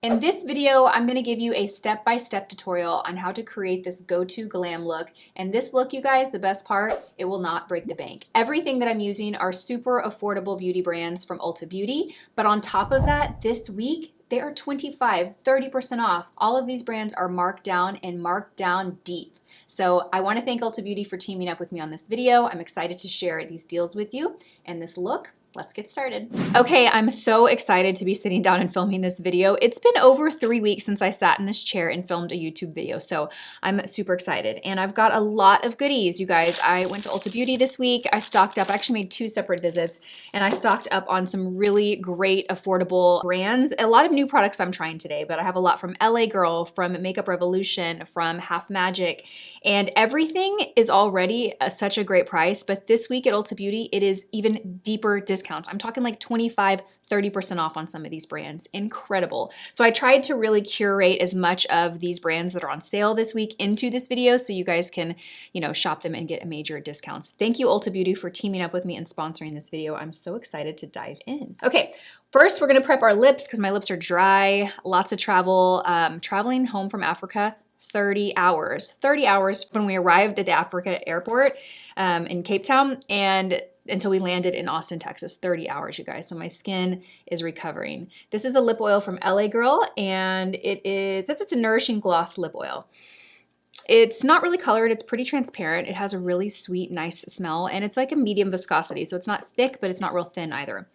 In this video, I'm gonna give you a step-by-step tutorial on how to create this go-to glam look. And this look, you guys, the best part, it will not break the bank. Everything that I'm using are super affordable beauty brands from Ulta Beauty. But on top of that, this week, they are 30% off. All of these brands are marked down and marked down deep. So I wanna thank Ulta Beauty for teaming up with me on this video. I'm excited to share these deals with you and this look. Let's get started. Okay, I'm so excited to be sitting down and filming this video. It's been over 3 weeks since I sat in this chair and filmed a YouTube video, so I'm super excited. And I've got a lot of goodies, you guys. I went to Ulta Beauty this week. I stocked up, I actually made 2 separate visits, and I stocked up on some really great affordable brands. A lot of new products I'm trying today, but I have a lot from LA Girl, from Makeup Revolution, from Half Magic, and everything is already such a great price, but this week at Ulta Beauty, it is even deeper discounts. I'm talking like 25–30% off on some of these brands. Incredible. So I tried to really curate as much of these brands that are on sale this week into this video so you guys can, shop them and get major discounts. Thank you, Ulta Beauty, for teaming up with me and sponsoring this video. I'm so excited to dive in. Okay, first we're gonna prep our lips because my lips are dry, lots of travel, traveling home from Africa. 30 hours when we arrived at the Africa airport in Cape Town and until we landed in Austin, Texas. 30 hours, you guys. So my skin is recovering. This is the lip oil from LA Girl, and it's a nourishing gloss lip oil. It's not really colored, it's pretty transparent. It has a really sweet, nice smell, and it's like a medium viscosity, so it's not thick, but it's not real thin either.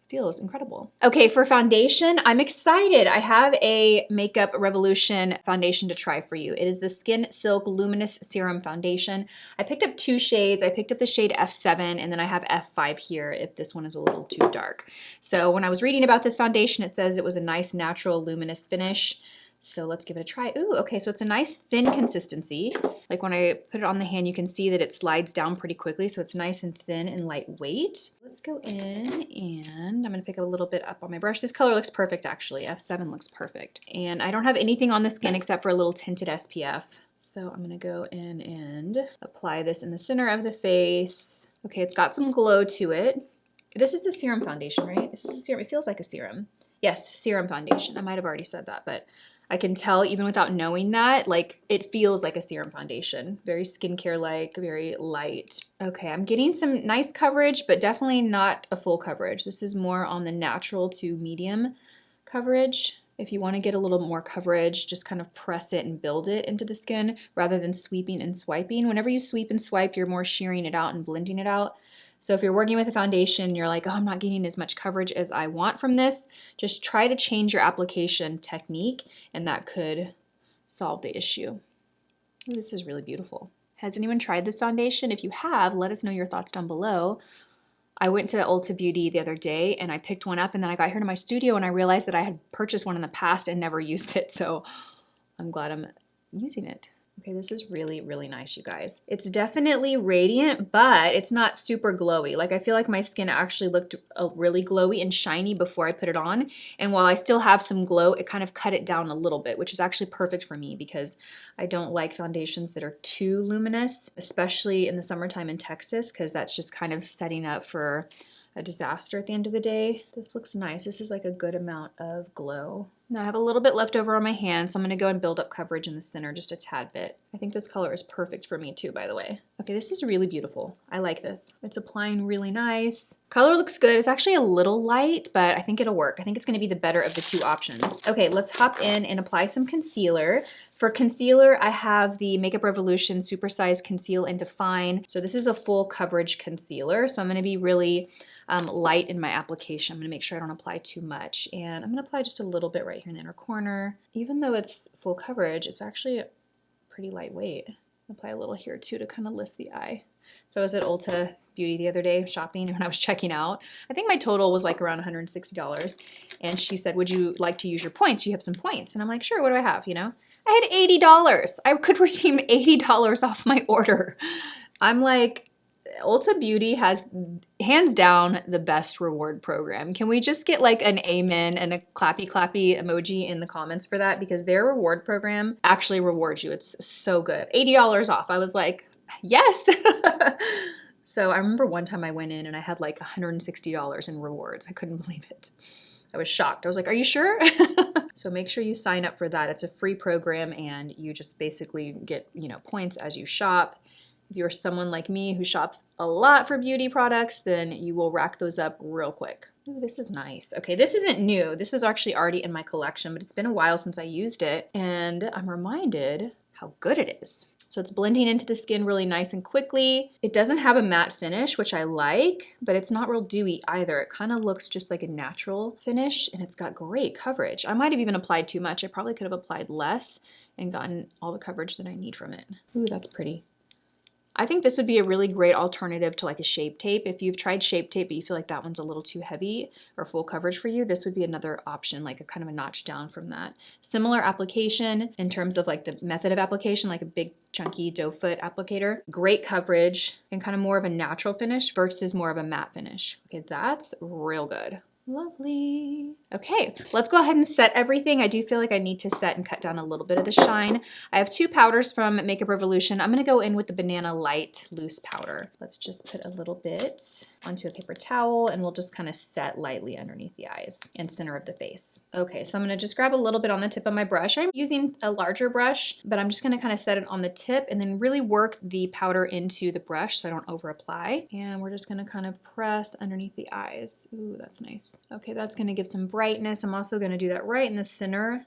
Feels incredible. Okay, for foundation, I'm excited. I have a Makeup Revolution foundation to try for you. It is the Skin Silk Luminous Serum Foundation. I picked up 2 shades. I picked up the shade F7, and then I have F5 here if this one is a little too dark. So when I was reading about this foundation, it says it was a nice, natural, luminous finish. So let's give it a try. Ooh, okay, so it's a nice thin consistency. Like when I put it on the hand, you can see that it slides down pretty quickly, so it's nice and thin and lightweight. Let's go in and I'm gonna pick a little bit up on my brush. This color looks perfect, actually. F7 looks perfect. And I don't have anything on the skin except for a little tinted SPF. So I'm gonna go in and apply this in the center of the face. Okay, it's got some glow to it. This is the serum foundation, right? This is a serum, it feels like a serum. Yes, serum foundation. I might have already said that, but I can tell even without knowing that, like it feels like a serum foundation. Very skincare-like, very light. Okay, I'm getting some nice coverage, but definitely not a full coverage. This is more on the natural to medium coverage. If you want to get a little more coverage, just kind of press it and build it into the skin rather than sweeping and swiping. Whenever you sweep and swipe, you're more shearing it out and blending it out. So if you're working with a foundation, you're like, oh, I'm not getting as much coverage as I want from this, just try to change your application technique and that could solve the issue. Ooh, this is really beautiful. Has anyone tried this foundation? If you have, let us know your thoughts down below. I went to Ulta Beauty the other day and I picked one up and then I got here to my studio and I realized that I had purchased one in the past and never used it. So I'm glad I'm using it. Okay, this is really, really nice, you guys. It's definitely radiant, but it's not super glowy. Like I feel like my skin actually looked really glowy and shiny before I put it on. And while I still have some glow, it kind of cut it down a little bit, which is actually perfect for me because I don't like foundations that are too luminous, especially in the summertime in Texas, because that's just kind of setting up for a disaster at the end of the day. This looks nice. This is like a good amount of glow. Now I have a little bit left over on my hand, so I'm gonna go and build up coverage in the center just a tad bit. I think this color is perfect for me too, by the way. Okay, this is really beautiful. I like this. It's applying really nice. Color looks good. It's actually a little light, but I think it'll work. I think it's gonna be the better of the 2 options. Okay, let's hop in and apply some concealer. For concealer, I have the Makeup Revolution Supersize Conceal and Define. So this is a full coverage concealer, so I'm gonna be really light in my application. I'm gonna make sure I don't apply too much. And I'm gonna apply just a little bit right here in the inner corner. Even though it's full coverage, it's actually pretty lightweight. Apply a little here too to kind of lift the eye. So I was at Ulta Beauty the other day shopping when I was checking out. I think my total was like around $160. And she said, would you like to use your points? You have some points. And I'm like, sure, what do I have, I had $80. I could redeem $80 off my order. I'm like, Ulta Beauty has hands down the best reward program. Can we just get like an amen and a clappy clappy emoji in the comments for that? Because their reward program actually rewards you. It's so good. $80 off. I was like, yes. So I remember one time I went in and I had like $160 in rewards. I couldn't believe it. I was shocked. I was like, are you sure? So So make sure you sign up for that. It's a free program and you just basically get, points as you shop. If you're someone like me who shops a lot for beauty products, then you will rack those up real quick. Ooh, this is nice. Okay, this isn't new. This was actually already in my collection, but it's been a while since I used it, and I'm reminded how good it is. So it's blending into the skin really nice and quickly. It doesn't have a matte finish, which I like, but it's not real dewy either. It kind of looks just like a natural finish, and it's got great coverage. I might have even applied too much. I probably could have applied less and gotten all the coverage that I need from it. Ooh, that's pretty. I think this would be a really great alternative to like a Shape Tape. If you've tried Shape Tape, but you feel like that one's a little too heavy or full coverage for you, this would be another option, like a kind of a notch down from that. Similar application in terms of like the method of application, like a big chunky doe foot applicator. Great coverage and kind of more of a natural finish versus more of a matte finish. Okay, that's real good. Lovely. Okay, let's go ahead and set everything. I do feel like I need to set and cut down a little bit of the shine. I have two powders from Makeup Revolution. I'm gonna go in with the Banana Light Loose Powder. Let's just put a little bit onto a paper towel and we'll just kind of set lightly underneath the eyes and center of the face. Okay, so I'm gonna just grab a little bit on the tip of my brush. I'm using a larger brush, but I'm just gonna kind of set it on the tip and then really work the powder into the brush so I don't over apply. And we're just gonna kind of press underneath the eyes. Ooh, that's nice. Okay, that's gonna give some brightness. I'm also gonna do that right in the center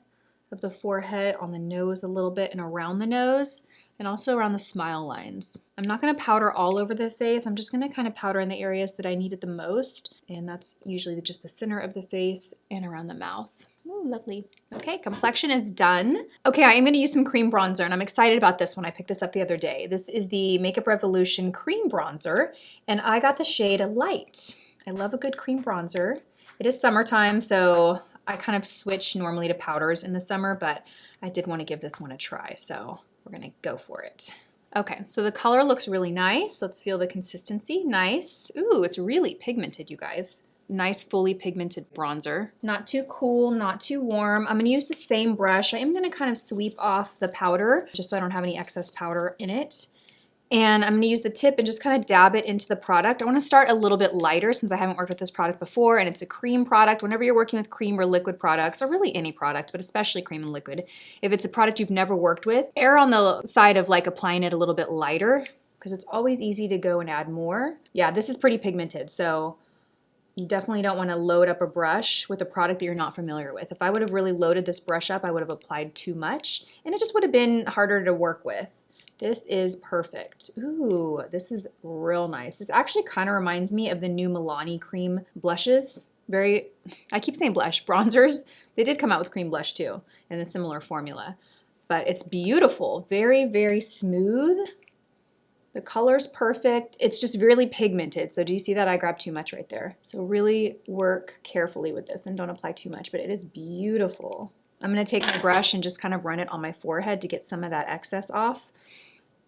of the forehead, on the nose a little bit and around the nose, and also around the smile lines. I'm not gonna powder all over the face. I'm just gonna kind of powder in the areas that I need it the most, and that's usually just the center of the face and around the mouth. Ooh, lovely. Okay, complexion is done. Okay, I am gonna use some cream bronzer, and I'm excited about this one. I picked this up the other day. This is the Makeup Revolution cream bronzer, and I got the shade Light. I love a good cream bronzer. It is summertime, so I kind of switch normally to powders in the summer, but I did want to give this one a try, so we're gonna go for it. Okay, so the color looks really nice. Let's feel the consistency. Nice. Ooh, it's really pigmented, you guys. Nice, fully pigmented bronzer. Not too cool, not too warm. I'm gonna use the same brush. I am gonna kind of sweep off the powder, just so I don't have any excess powder in it. And I'm gonna use the tip and just kind of dab it into the product. I wanna start a little bit lighter since I haven't worked with this product before, and it's a cream product. Whenever you're working with cream or liquid products, or really any product, but especially cream and liquid, if it's a product you've never worked with, err on the side of like applying it a little bit lighter, because it's always easy to go and add more. Yeah, this is pretty pigmented, so you definitely don't wanna load up a brush with a product that you're not familiar with. If I would have really loaded this brush up, I would have applied too much, and it just would have been harder to work with. This is perfect. Ooh, this is real nice. This actually kind of reminds me of the new Milani cream blushes. I keep saying blush, bronzers. They did come out with cream blush too in a similar formula, but it's beautiful. Very, very smooth. The color's perfect. It's just really pigmented. So do you see that? I grabbed too much right there. So really work carefully with this and don't apply too much, but it is beautiful. I'm gonna take my brush and just kind of run it on my forehead to get some of that excess off.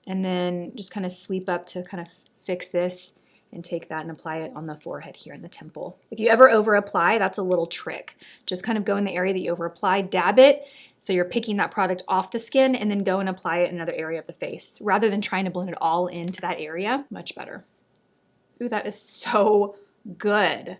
And then just kind of sweep up to kind of fix this and take that and apply it on the forehead here in the temple. If you ever over apply, that's a little trick. Just kind of go in the area that you over apply, dab it, so you're picking that product off the skin, and then go and apply it in another area of the face. Rather than trying to blend it all into that area, much better. Ooh, that is so good.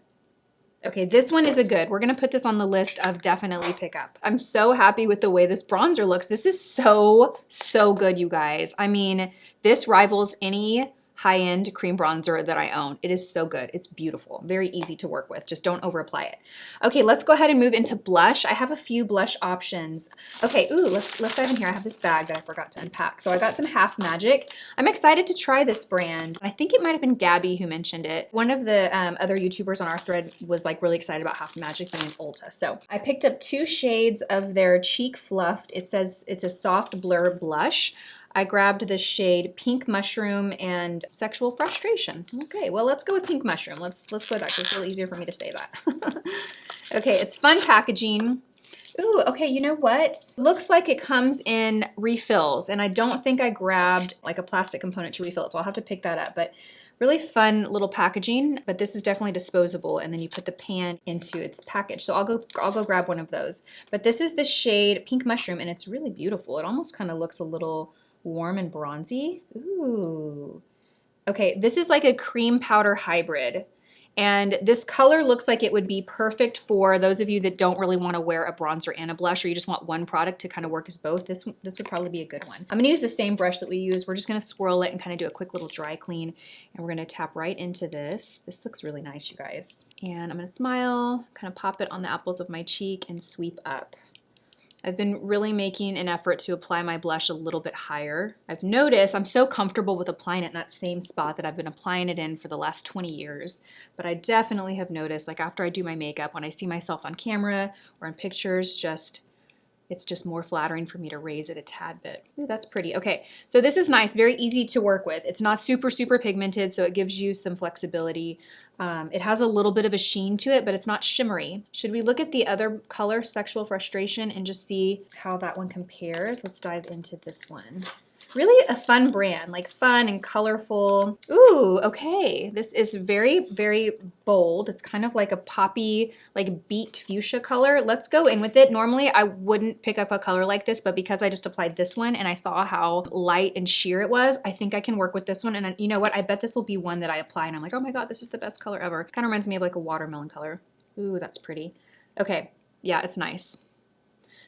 Okay, this one is a good. We're gonna put this on the list of definitely pick up. I'm so happy with the way this bronzer looks. This is so, so good, you guys. I mean, this rivals any high-end cream bronzer that I own. It is so good. It's beautiful. Very easy to work with. Just don't over apply it. Okay, let's go ahead and move into blush. I have a few blush options. Okay, ooh, let's dive in here. I have this bag that I forgot to unpack. So I got some Half Magic. I'm excited to try this brand. I think it might have been Gabby who mentioned it. One of the other YouTubers on our thread was like really excited about Half Magic being Ulta. So I picked up 2 shades of their Cheek Fluffed. It says it's a soft blur blush. I grabbed the shade Pink Mushroom and Sexual Frustration. Okay, well, let's go with Pink Mushroom. Let's go with that because it's a little easier for me to say that. Okay, it's fun packaging. Ooh, okay, you know what? Looks like it comes in refills, and I don't think I grabbed like a plastic component to refill it, so I'll have to pick that up. But really fun little packaging, but this is definitely disposable, and then you put the pan into its package. So I'll go grab one of those. But this is the shade Pink Mushroom, and it's really beautiful. It almost kind of looks a little warm and bronzy. Ooh. Okay, this is like a cream powder hybrid. And this color looks like it would be perfect for those of you that don't really want to wear a bronzer and a blush, or you just want one product to kind of work as both. This would probably be a good one. I'm going to use the same brush that we use. We're just going to swirl it and kind of do a quick little dry clean. And we're going to tap right into this. This looks really nice, you guys. And I'm going to smile, kind of pop it on the apples of my cheek and sweep up. I've been really making an effort to apply my blush a little bit higher. I've noticed I'm so comfortable with applying it in that same spot that I've been applying it in for the last 20 years. But I definitely have noticed, like after I do my makeup, when I see myself on camera or in pictures, it's just more flattering for me to raise it a tad bit. Ooh, that's pretty. Okay, so this is nice, very easy to work with. It's not super, super pigmented, so it gives you some flexibility. It has a little bit of a sheen to it, but it's not shimmery. Should we look at the other color, Sexual Frustration, and just see how that one compares? Let's dive into this one. Really a fun brand, like fun and colorful. Ooh, okay. This is very, very bold. It's kind of like a poppy, like beet fuchsia color. Let's go in with it. Normally I wouldn't pick up a color like this, but because I just applied this one and I saw how light and sheer it was, I think I can work with this one. And you know what? I bet this will be one that I apply and I'm like, oh my God, this is the best color ever. Kind of reminds me of like a watermelon color. Ooh, that's pretty. Okay, yeah, it's nice.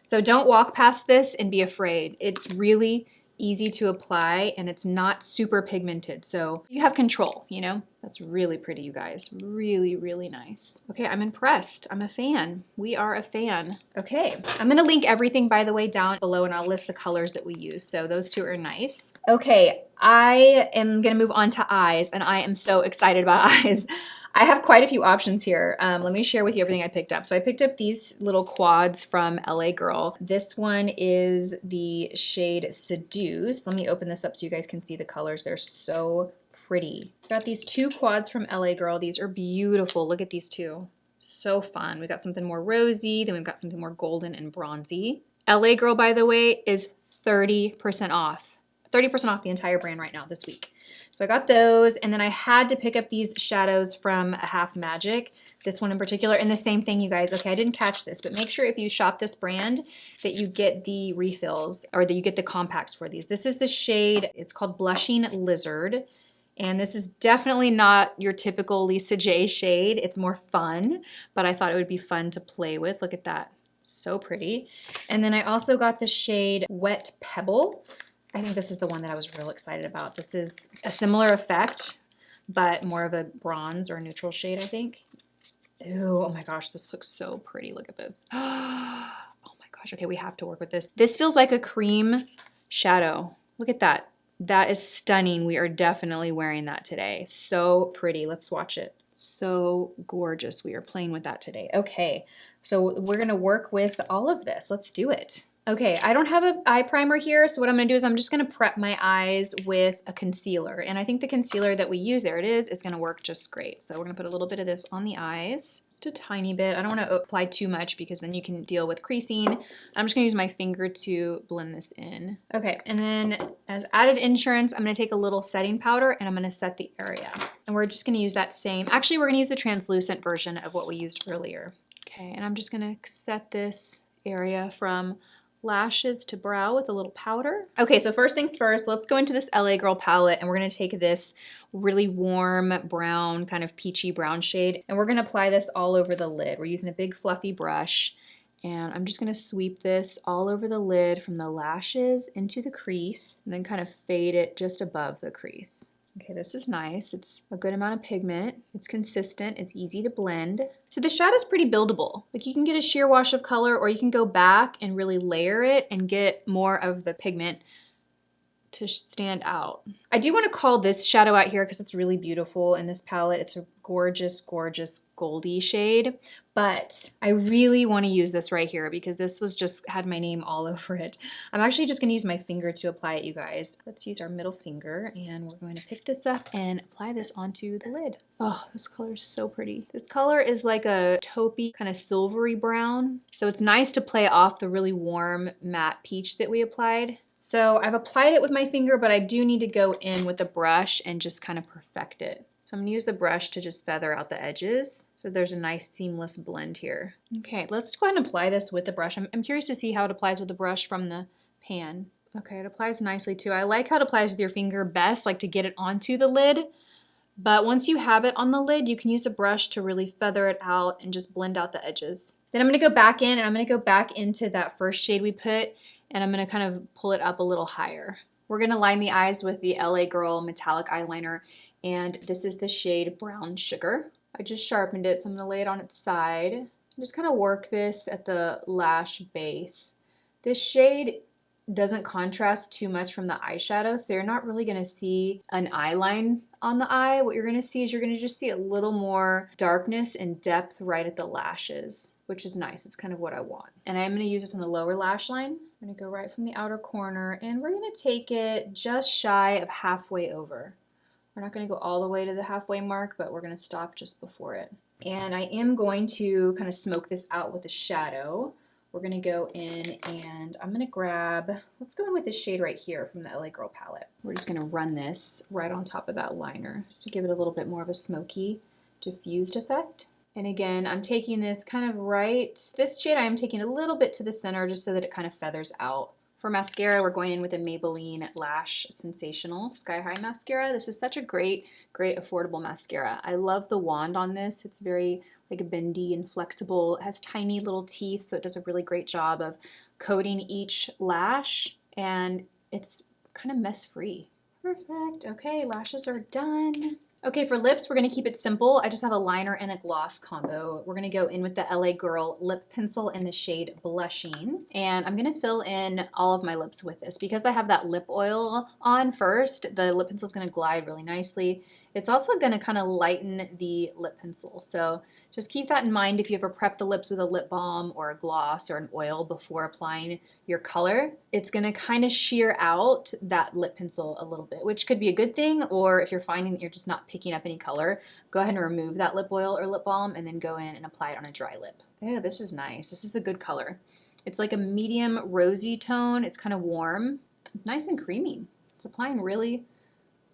So don't walk past this and be afraid. It's really easy to apply and it's not super pigmented, so you have control, you know? That's really pretty, you guys. Really, really nice. Okay, I'm impressed. I'm a fan. We are a fan. Okay, I'm gonna link everything, by the way, down below and I'll list the colors that we use, so those two are nice. Okay, I am gonna move on to eyes and I am so excited about eyes. I have quite a few options here. Let me share with you everything I picked up. So I picked up these little quads from LA Girl. This one is the shade Seduce. Let me open this up so you guys can see the colors. They're so pretty. Got these two quads from LA Girl. These are beautiful. Look at these two. So fun. We got something more rosy, then we've got something more golden and bronzy. LA Girl, by the way, is 30% off. 30% off the entire brand right now this week. So I got those, and then I had to pick up these shadows from Half Magic, this one in particular, and the same thing, you guys. Okay, I didn't catch this, but make sure if you shop this brand that you get the refills or that you get the compacts for these. This is the shade, it's called Blushing Lizard, and this is definitely not your typical Lisa J shade. It's more fun, but I thought it would be fun to play with. Look at that, so pretty. And then I also got the shade Wet Pebble. I think this is the one that I was real excited about. This is a similar effect, but more of a bronze or neutral shade, I think. Ooh, oh my gosh, this looks so pretty. Look at this. Oh my gosh, okay, we have to work with this. This feels like a cream shadow. Look at that. That is stunning. We are definitely wearing that today. So pretty. Let's swatch it. So gorgeous. We are playing with that today. Okay, so we're gonna work with all of this. Let's do it. Okay, I don't have an eye primer here, so what I'm gonna do is I'm just gonna prep my eyes with a concealer. And I think the concealer that we use, there it is gonna work just great. So we're gonna put a little bit of this on the eyes, just a tiny bit. I don't wanna apply too much because then you can deal with creasing. I'm just gonna use my finger to blend this in. Okay, and then as added insurance, I'm gonna take a little setting powder and I'm gonna set the area. And we're just gonna use that same, actually we're gonna use the translucent version of what we used earlier. Okay, and I'm just gonna set this area from lashes to brow with a little powder. Okay, so first things first, let's go into this LA Girl palette and we're gonna take this really warm brown, kind of peachy brown shade, and we're gonna apply this all over the lid. We're using a big fluffy brush, and I'm just gonna sweep this all over the lid from the lashes into the crease, and then kind of fade it just above the crease. Okay, this is nice. It's a good amount of pigment. It's consistent. It's easy to blend. So the shadow's pretty buildable. Like you can get a sheer wash of color or you can go back and really layer it and get more of the pigment to stand out. I do want to call this shadow out here because it's really beautiful in this palette. It's a gorgeous, gorgeous goldy shade, but I really want to use this right here because this was just had my name all over it. I'm actually just going to use my finger to apply it, you guys. Let's use our middle finger and we're going to pick this up and apply this onto the lid. Oh, this color is so pretty. This color is like a taupey, kind of silvery brown. So it's nice to play off the really warm matte peach that we applied. So I've applied it with my finger, but I do need to go in with a brush and just kind of perfect it. So I'm gonna use the brush to just feather out the edges so there's a nice seamless blend here. Okay, let's go ahead and apply this with the brush. I'm curious to see how it applies with the brush from the pan. Okay, it applies nicely too. I like how it applies with your finger best, like to get it onto the lid, But once you have it on the lid, you can use a brush to really feather it out and just blend out the edges. Then I'm gonna go back in and I'm gonna go back into that first shade we put and I'm gonna kind of pull it up a little higher. We're gonna line the eyes with the LA Girl Metallic Eyeliner, and this is the shade Brown Sugar. I just sharpened it, so I'm gonna lay it on its side. And just kind of work this at the lash base. This shade doesn't contrast too much from the eyeshadow, so you're not really gonna see an eye line on the eye. What you're gonna see is you're gonna just see a little more darkness and depth right at the lashes, which is nice. It's kind of what I want. And I'm gonna use this on the lower lash line. I'm gonna go right from the outer corner and we're gonna take it just shy of halfway over. We're not gonna go all the way to the halfway mark, but we're gonna stop just before it. And I am going to kind of smoke this out with a shadow. We're gonna go in and I'm gonna grab, let's go in with this shade right here from the LA Girl palette. We're just gonna run this right on top of that liner just to give it a little bit more of a smoky, diffused effect. And again, I'm taking this kind of right, this shade I am taking a little bit to the center just so that it kind of feathers out. For mascara, we're going in with a Maybelline Lash Sensational Sky High Mascara. This is such a great affordable mascara. I love the wand on this. It's very like bendy and flexible. It has tiny little teeth, so it does a really great job of coating each lash, and it's kind of mess-free. Perfect. Okay, lashes are done. Okay, for lips, we're gonna keep it simple. I just have a liner and a gloss combo. We're gonna go in with the LA Girl lip pencil in the shade Blushing. And I'm gonna fill in all of my lips with this. Because I have that lip oil on first, the lip pencil is gonna glide really nicely. It's also gonna kind of lighten the lip pencil. So just keep that in mind if you ever prep the lips with a lip balm or a gloss or an oil before applying your color. It's gonna kind of sheer out that lip pencil a little bit, which could be a good thing, or if you're finding that you're just not picking up any color, go ahead and remove that lip oil or lip balm and then go in and apply it on a dry lip. Yeah, this is nice. This is a good color. It's like a medium rosy tone. It's kind of warm. It's nice and creamy. It's applying really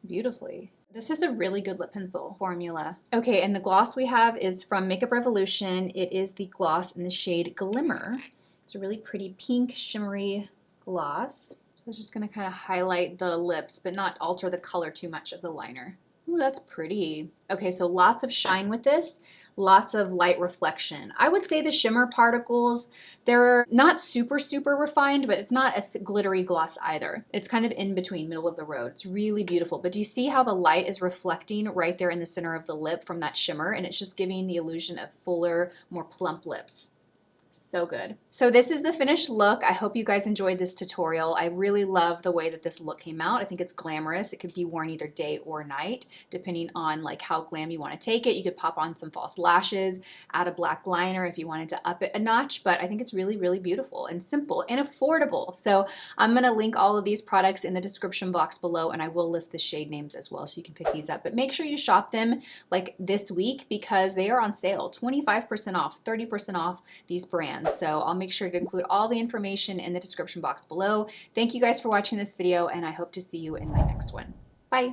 beautifully. This is a really good lip pencil formula. Okay, and the gloss we have is from Makeup Revolution. It is the gloss in the shade Glimmer. It's a really pretty pink, shimmery gloss. So it's just gonna kind of highlight the lips, but not alter the color too much of the liner. Ooh, that's pretty. Okay, so lots of shine with this. Lots of light reflection. I would say the shimmer particles, they're not super refined, but it's not a glittery gloss either. It's kind of in between, middle of the road. It's really beautiful. But do you see how the light is reflecting right there in the center of the lip from that shimmer? And it's just giving the illusion of fuller, more plump lips. So good. So this is the finished look. I hope you guys enjoyed this tutorial. I really love the way that this look came out. I think it's glamorous. It could be worn either day or night, depending on like how glam you want to take it. You could pop on some false lashes, add a black liner if you wanted to up it a notch, but I think it's really beautiful and simple and affordable. So I'm going to link all of these products in the description box below, and I will list the shade names as well so you can pick these up. But make sure you shop them like this week because they are on sale, 25% off, 30% off these brands. So I'll make sure to include all the information in the description box below. Thank you guys for watching this video, and I hope to see you in my next one. Bye.